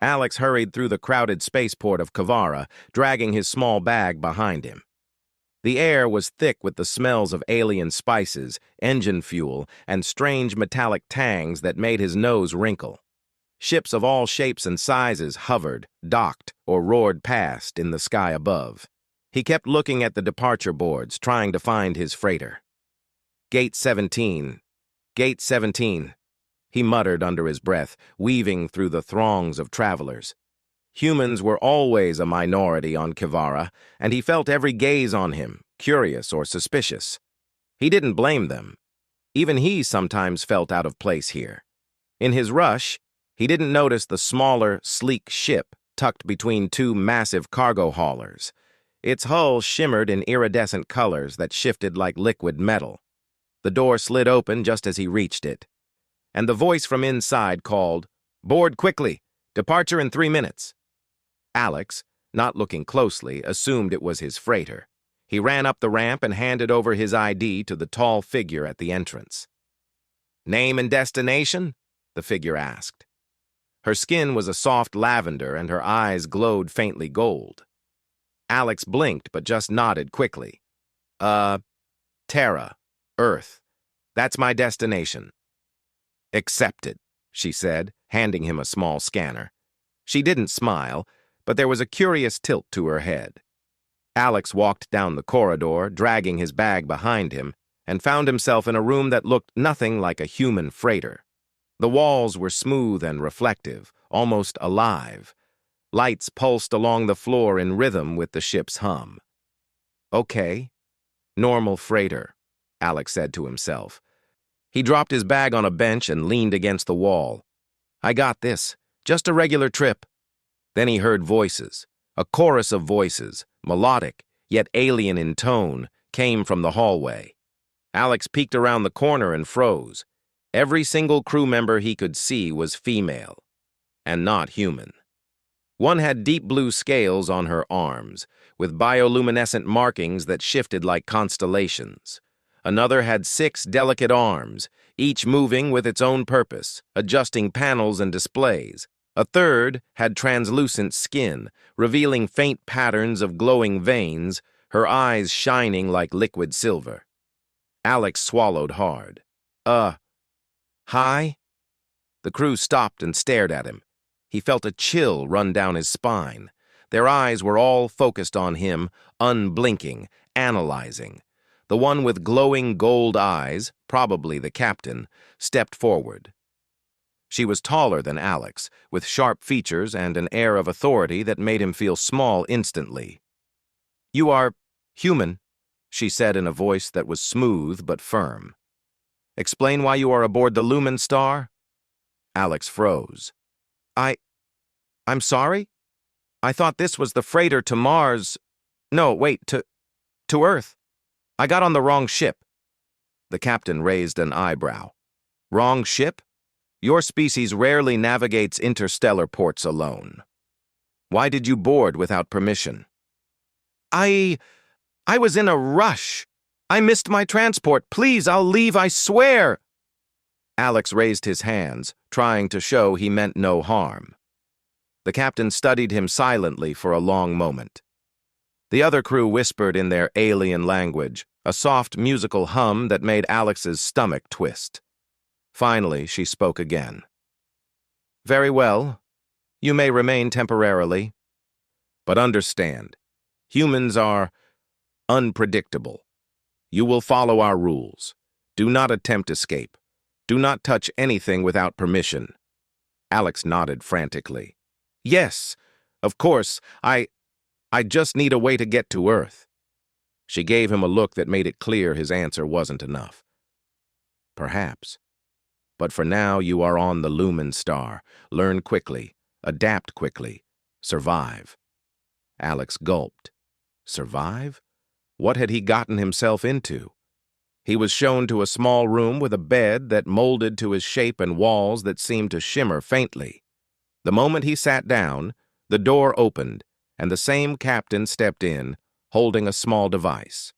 Alex hurried through the crowded spaceport of Kavara, dragging his small bag behind him. The air was thick with the smells of alien spices, engine fuel, and strange metallic tangs that made his nose wrinkle. Ships of all shapes and sizes hovered, docked, or roared past in the sky above. He kept looking at the departure boards, trying to find his freighter. Gate 17. Gate 17. He muttered under his breath, weaving through the throngs of travelers. Humans were always a minority on Kivara, and he felt every gaze on him, curious or suspicious. He didn't blame them. Even he sometimes felt out of place here. In his rush, he didn't notice the smaller, sleek ship tucked between two massive cargo haulers. Its hull shimmered in iridescent colors that shifted like liquid metal. The door slid open just as he reached it, and the voice from inside called, "Board quickly! Departure in 3 minutes!" Alex, not looking closely, assumed it was his freighter. He ran up the ramp and handed over his ID to the tall figure at the entrance. "Name and destination?" the figure asked. Her skin was a soft lavender and her eyes glowed faintly gold. Alex blinked but just nodded quickly. Terra, Earth. That's my destination." "Accepted," she said, handing him a small scanner. She didn't smile, but there was a curious tilt to her head. Alex walked down the corridor, dragging his bag behind him, and found himself in a room that looked nothing like a human freighter. The walls were smooth and reflective, almost alive. Lights pulsed along the floor in rhythm with the ship's hum. "Okay, normal freighter," Alex said to himself. He dropped his bag on a bench and leaned against the wall. "I got this. Just a regular trip." Then he heard voices. A chorus of voices, melodic, yet alien in tone, came from the hallway. Alex peeked around the corner and froze. Every single crew member he could see was female, and not human. One had deep blue scales on her arms, with bioluminescent markings that shifted like constellations. Another had 6 delicate arms, each moving with its own purpose, adjusting panels and displays. A third had translucent skin, revealing faint patterns of glowing veins, her eyes shining like liquid silver. Alex swallowed hard. Hi?" The crew stopped and stared at him. He felt a chill run down his spine. Their eyes were all focused on him, unblinking, analyzing. The one with glowing gold eyes, probably the captain, stepped forward. She was taller than Alex, with sharp features and an air of authority that made him feel small instantly. "You are human," she said in a voice that was smooth but firm. "Explain why you are aboard the Lumen Star?" Alex froze. I'm sorry? I thought this was the freighter to Mars. No, wait, to Earth. I got on the wrong ship." The captain raised an eyebrow. "Wrong ship? Your species rarely navigates interstellar ports alone. Why did you board without permission?" I was in a rush. I missed my transport. Please, I'll leave, I swear." Alex raised his hands, trying to show he meant no harm. The captain studied him silently for a long moment. The other crew whispered in their alien language, a soft musical hum that made Alex's stomach twist. Finally, she spoke again. "Very well. You may remain temporarily. But understand, humans are unpredictable. You will follow our rules. Do not attempt escape. Do not touch anything without permission." Alex nodded frantically. "Yes, of course, I just need a way to get to Earth." She gave him a look that made it clear his answer wasn't enough. "Perhaps. But for now, you are on the Lumen Star. Learn quickly, adapt quickly, survive." Alex gulped. Survive? What had he gotten himself into? He was shown to a small room with a bed that molded to his shape and walls that seemed to shimmer faintly. The moment he sat down, the door opened, and the same captain stepped in, holding a small device.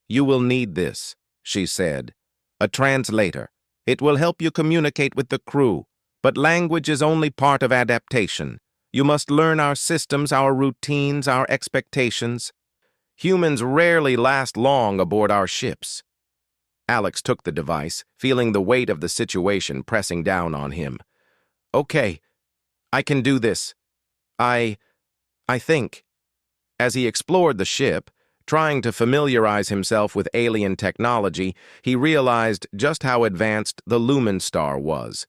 "You will need this," she said. "A translator. It will help you communicate with the crew, but language is only part of adaptation. You must learn our systems, our routines, our expectations. Humans rarely last long aboard our ships." Alex took the device, feeling the weight of the situation pressing down on him. "Okay, I can do this. I think." As he explored the ship, trying to familiarize himself with alien technology, he realized just how advanced the Lumen Star was.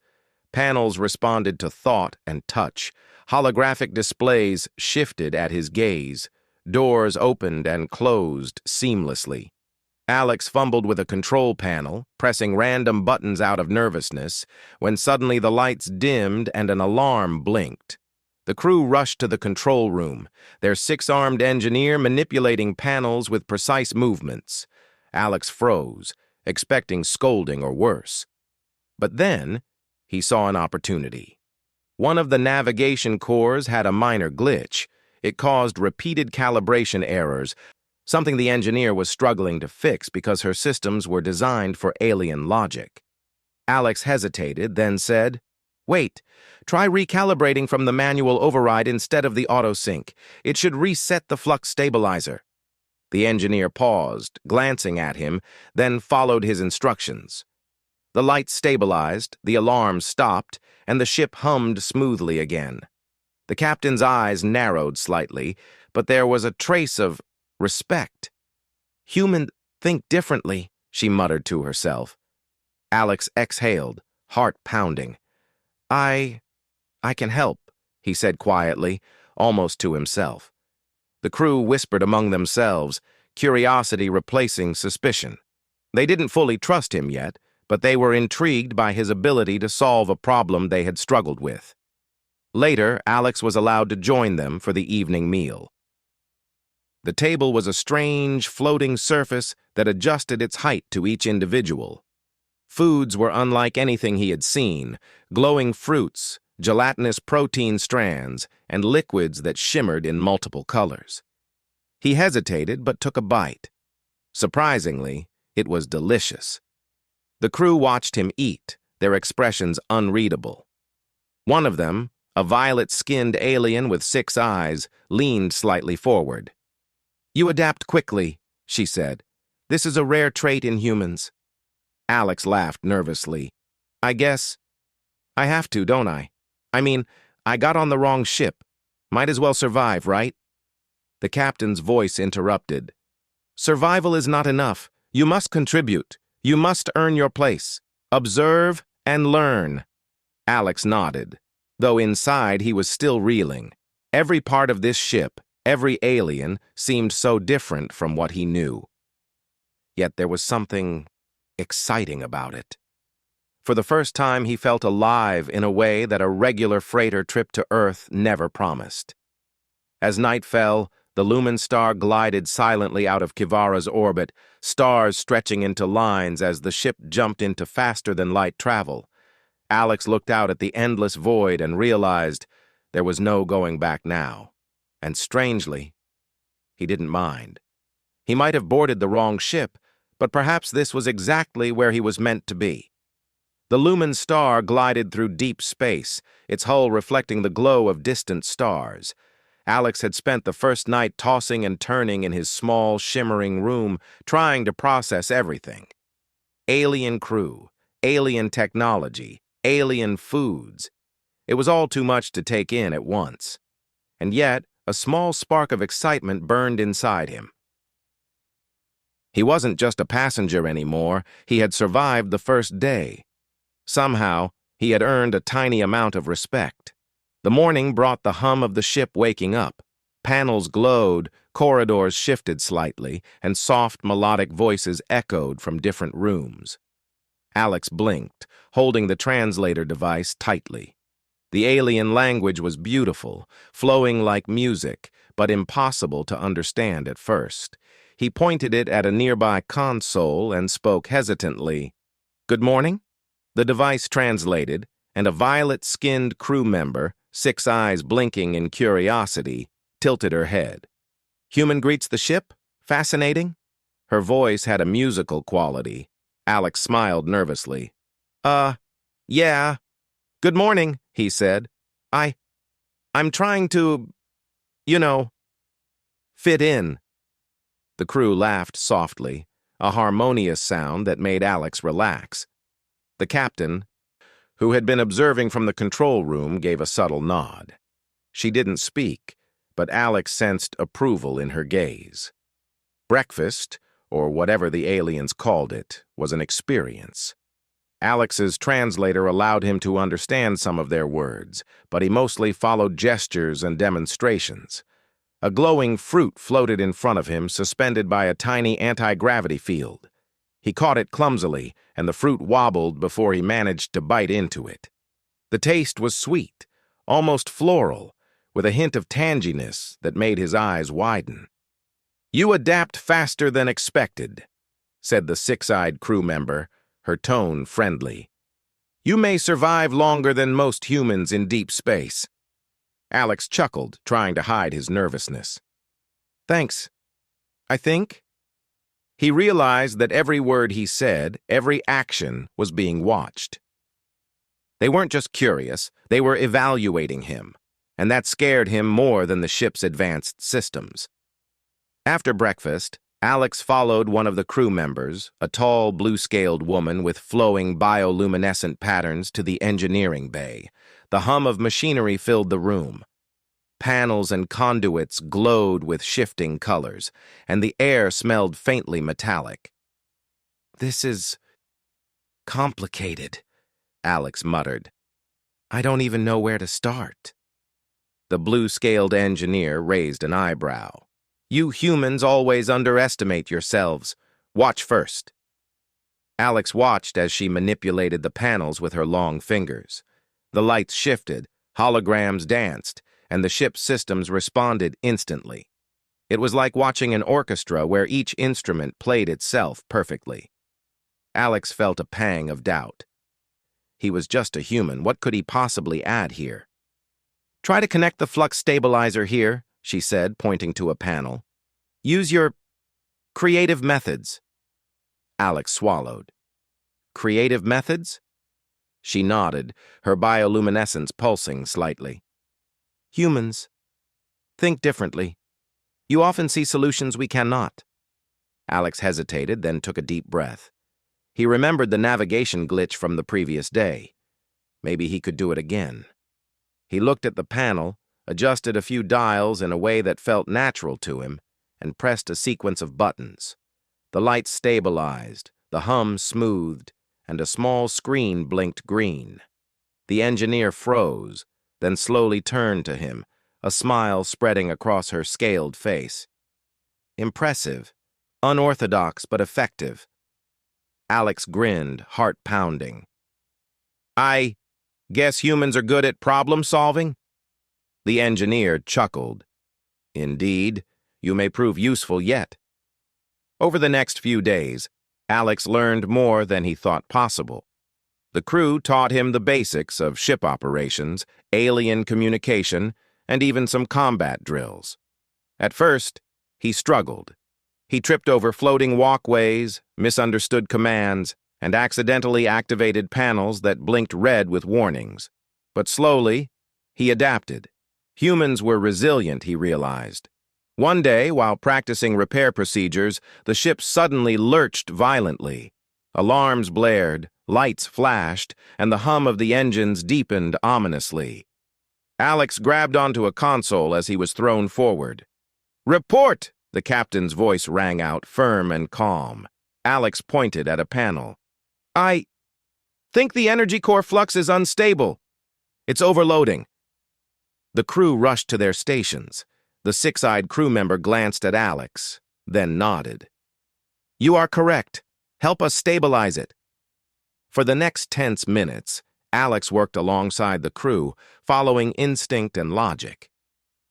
Panels responded to thought and touch. Holographic displays shifted at his gaze. Doors opened and closed seamlessly. Alex fumbled with a control panel, pressing random buttons out of nervousness, when suddenly the lights dimmed and an alarm blinked. The crew rushed to the control room, their six-armed engineer manipulating panels with precise movements. Alex froze, expecting scolding or worse. But then, he saw an opportunity. One of the navigation cores had a minor glitch. It caused repeated calibration errors, something the engineer was struggling to fix because her systems were designed for alien logic. Alex hesitated, then said, "Wait, try recalibrating from the manual override instead of the auto-sync. It should reset the flux stabilizer." The engineer paused, glancing at him, then followed his instructions. The lights stabilized, the alarm stopped, and the ship hummed smoothly again. The captain's eyes narrowed slightly, but there was a trace of respect. "Humans think differently," she muttered to herself. Alex exhaled, heart pounding. I can help," he said quietly, almost to himself. The crew whispered among themselves, curiosity replacing suspicion. They didn't fully trust him yet, but they were intrigued by his ability to solve a problem they had struggled with. Later, Alex was allowed to join them for the evening meal. The table was a strange, floating surface that adjusted its height to each individual. Foods were unlike anything he had seen: glowing fruits, gelatinous protein strands, and liquids that shimmered in multiple colors. He hesitated but took a bite. Surprisingly, it was delicious. The crew watched him eat, their expressions unreadable. One of them, a violet-skinned alien with 6 eyes, leaned slightly forward. "You adapt quickly," she said. "This is a rare trait in humans." Alex laughed nervously. "I guess I have to, don't I? I mean, I got on the wrong ship. Might as well survive, right?" The captain's voice interrupted. "Survival is not enough. You must contribute. You must earn your place. Observe and learn." Alex nodded, though inside he was still reeling. Every part of this ship, every alien, seemed so different from what he knew. Yet there was something exciting about it. For the first time, he felt alive in a way that a regular freighter trip to Earth never promised. As night fell, the Lumen Star glided silently out of Kivara's orbit, stars stretching into lines as the ship jumped into faster-than-light travel. Alex looked out at the endless void and realized there was no going back now. And strangely, he didn't mind. He might have boarded the wrong ship, but perhaps this was exactly where he was meant to be. The Lumen Star glided through deep space, its hull reflecting the glow of distant stars. Alex had spent the first night tossing and turning in his small, shimmering room, trying to process everything. Alien crew, alien technology, alien foods. It was all too much to take in at once. And yet, a small spark of excitement burned inside him. He wasn't just a passenger anymore. He had survived the first day. Somehow, he had earned a tiny amount of respect. The morning brought the hum of the ship waking up. Panels glowed, corridors shifted slightly, and soft melodic voices echoed from different rooms. Alex blinked, holding the translator device tightly. The alien language was beautiful, flowing like music, but impossible to understand at first. He pointed it at a nearby console and spoke hesitantly. "Good morning?" The device translated, and a violet-skinned crew member, 6 eyes blinking in curiosity, tilted her head. "Human greets the ship? Fascinating?" Her voice had a musical quality. Alex smiled nervously. Yeah. "Good morning," he said. I'm trying to, you know, fit in. The crew laughed softly, a harmonious sound that made Alex relax. The captain, who had been observing from the control room, gave a subtle nod. She didn't speak, but Alex sensed approval in her gaze. Breakfast, or whatever the aliens called it, was an experience. Alex's translator allowed him to understand some of their words, but he mostly followed gestures and demonstrations. A glowing fruit floated in front of him, suspended by a tiny anti-gravity field. He caught it clumsily, and the fruit wobbled before he managed to bite into it. The taste was sweet, almost floral, with a hint of tanginess that made his eyes widen. "You adapt faster than expected," said the six-eyed crew member, her tone friendly. "You may survive longer than most humans in deep space." Alex chuckled, trying to hide his nervousness. "Thanks, I think." He realized that every word he said, every action, was being watched. They weren't just curious, they were evaluating him, and that scared him more than the ship's advanced systems. After breakfast, Alex followed one of the crew members, a tall, blue-scaled woman with flowing bioluminescent patterns, to the engineering bay. The hum of machinery filled the room. Panels and conduits glowed with shifting colors, and the air smelled faintly metallic. "This is complicated," Alex muttered. "I don't even know where to start." The blue-scaled engineer raised an eyebrow. "You humans always underestimate yourselves. Watch first." Alex watched as she manipulated the panels with her long fingers. The lights shifted, holograms danced, and the ship's systems responded instantly. It was like watching an orchestra where each instrument played itself perfectly. Alex felt a pang of doubt. He was just a human. What could he possibly add here? "Try to connect the flux stabilizer here," she said, pointing to a panel. "Use your creative methods." Alex swallowed. "Creative methods?" She nodded, her bioluminescence pulsing slightly. "Humans think differently. You often see solutions we cannot." Alex hesitated, then took a deep breath. He remembered the navigation glitch from the previous day. Maybe he could do it again. He looked at the panel, adjusted a few dials in a way that felt natural to him, and pressed a sequence of buttons. The lights stabilized, the hum smoothed, and a small screen blinked green. The engineer froze, then slowly turned to him, a smile spreading across her scaled face. "Impressive, unorthodox but effective." Alex grinned, heart pounding. "I guess humans are good at problem-solving?" The engineer chuckled. "Indeed, you may prove useful yet." Over the next few days, Alex learned more than he thought possible. The crew taught him the basics of ship operations, alien communication, and even some combat drills. At first, he struggled. He tripped over floating walkways, misunderstood commands, and accidentally activated panels that blinked red with warnings. But slowly, he adapted. Humans were resilient, he realized. One day, while practicing repair procedures, the ship suddenly lurched violently. Alarms blared, lights flashed, and the hum of the engines deepened ominously. Alex grabbed onto a console as he was thrown forward. "Report!" The captain's voice rang out, firm and calm. Alex pointed at a panel. "I think the energy core flux is unstable. It's overloading." The crew rushed to their stations. The six-eyed crew member glanced at Alex, then nodded. "You are correct. Help us stabilize it." For the next tense minutes, Alex worked alongside the crew, following instinct and logic.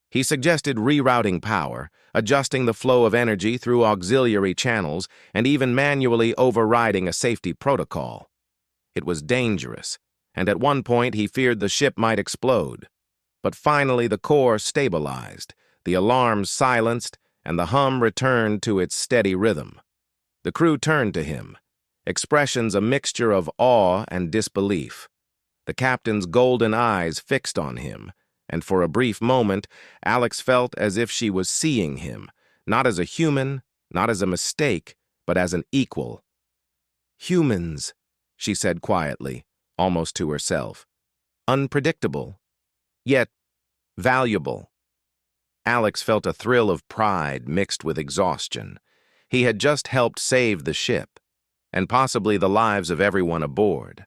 He suggested rerouting power, adjusting the flow of energy through auxiliary channels, and even manually overriding a safety protocol. It was dangerous, and at one point he feared the ship might explode. But finally the core stabilized, the alarms silenced, and the hum returned to its steady rhythm. The crew turned to him, expressions a mixture of awe and disbelief. The captain's golden eyes fixed on him, and for a brief moment, Alex felt as if she was seeing him, not as a human, not as a mistake, but as an equal. "Humans," she said quietly, almost to herself. "Unpredictable, yet valuable." Alex felt a thrill of pride mixed with exhaustion. He had just helped save the ship, and possibly the lives of everyone aboard.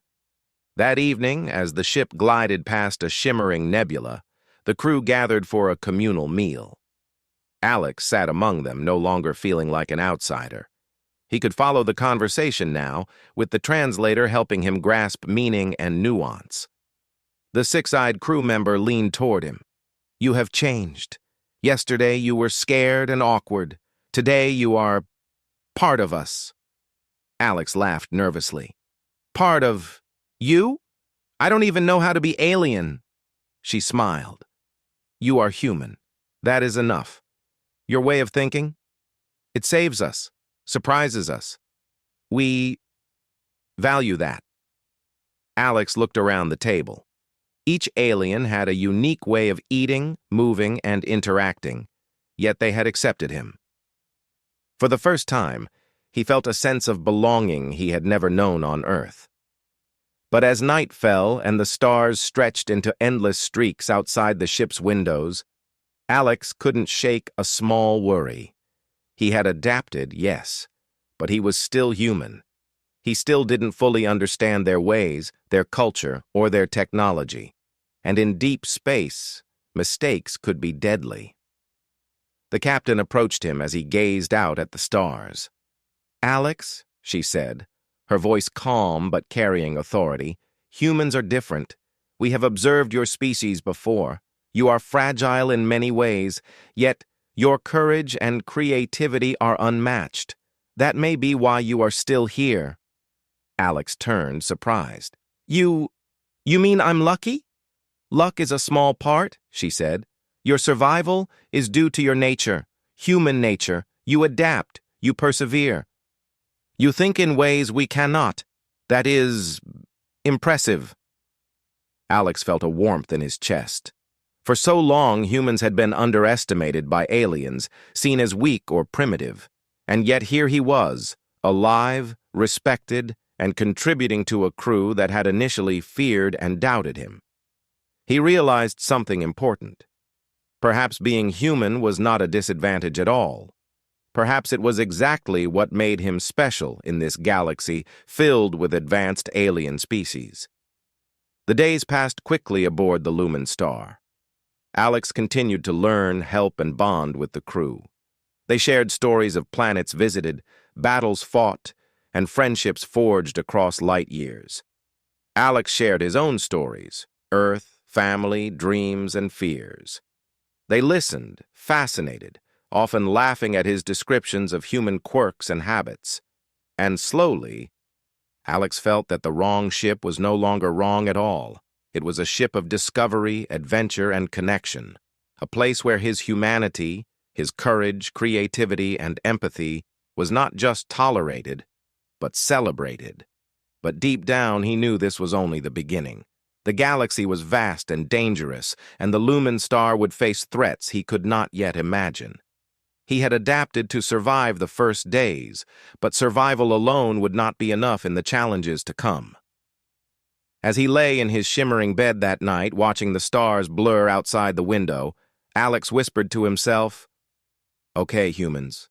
That evening, as the ship glided past a shimmering nebula, the crew gathered for a communal meal. Alex sat among them, no longer feeling like an outsider. He could follow the conversation now, with the translator helping him grasp meaning and nuance. The six-eyed crew member leaned toward him. "You have changed. Yesterday you were scared and awkward. Today you are part of us." Alex laughed nervously. "Part of you? I don't even know how to be alien." She smiled. "You are human. That is enough. Your way of thinking? It saves us, surprises us. We value that." Alex looked around the table. Each alien had a unique way of eating, moving, and interacting, yet they had accepted him. For the first time, he felt a sense of belonging he had never known on Earth. But as night fell and the stars stretched into endless streaks outside the ship's windows, Alex couldn't shake a small worry. He had adapted, yes, but he was still human. He still didn't fully understand their ways, their culture, or their technology. And in deep space, mistakes could be deadly. The captain approached him as he gazed out at the stars. "Alex," she said, her voice calm but carrying authority, "humans are different. We have observed your species before. You are fragile in many ways, yet your courage and creativity are unmatched. That may be why you are still here." Alex turned, surprised. You mean I'm lucky?" "Luck is a small part," she said. "Your survival is due to your nature, human nature. You adapt, you persevere. You think in ways we cannot. That is impressive." Alex felt a warmth in his chest. For so long, humans had been underestimated by aliens, seen as weak or primitive. And yet here he was, alive, respected, and contributing to a crew that had initially feared and doubted him. He realized something important. Perhaps being human was not a disadvantage at all. Perhaps it was exactly what made him special in this galaxy filled with advanced alien species. The days passed quickly aboard the Lumen Star. Alex continued to learn, help, and bond with the crew. They shared stories of planets visited, battles fought, and friendships forged across light years. Alex shared his own stories, Earth, family, dreams, and fears. They listened, fascinated, often laughing at his descriptions of human quirks and habits. And slowly, Alex felt that the wrong ship was no longer wrong at all. It was a ship of discovery, adventure, and connection, a place where his humanity, his courage, creativity, and empathy was not just tolerated, but celebrated. But deep down, he knew this was only the beginning. The galaxy was vast and dangerous, and the Lumen Star would face threats he could not yet imagine. He had adapted to survive the first days, but survival alone would not be enough in the challenges to come. As he lay in his shimmering bed that night, watching the stars blur outside the window, Alex whispered to himself, "Okay, humans,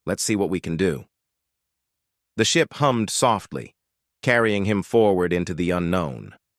let's see what we can do." The ship hummed softly, carrying him forward into the unknown.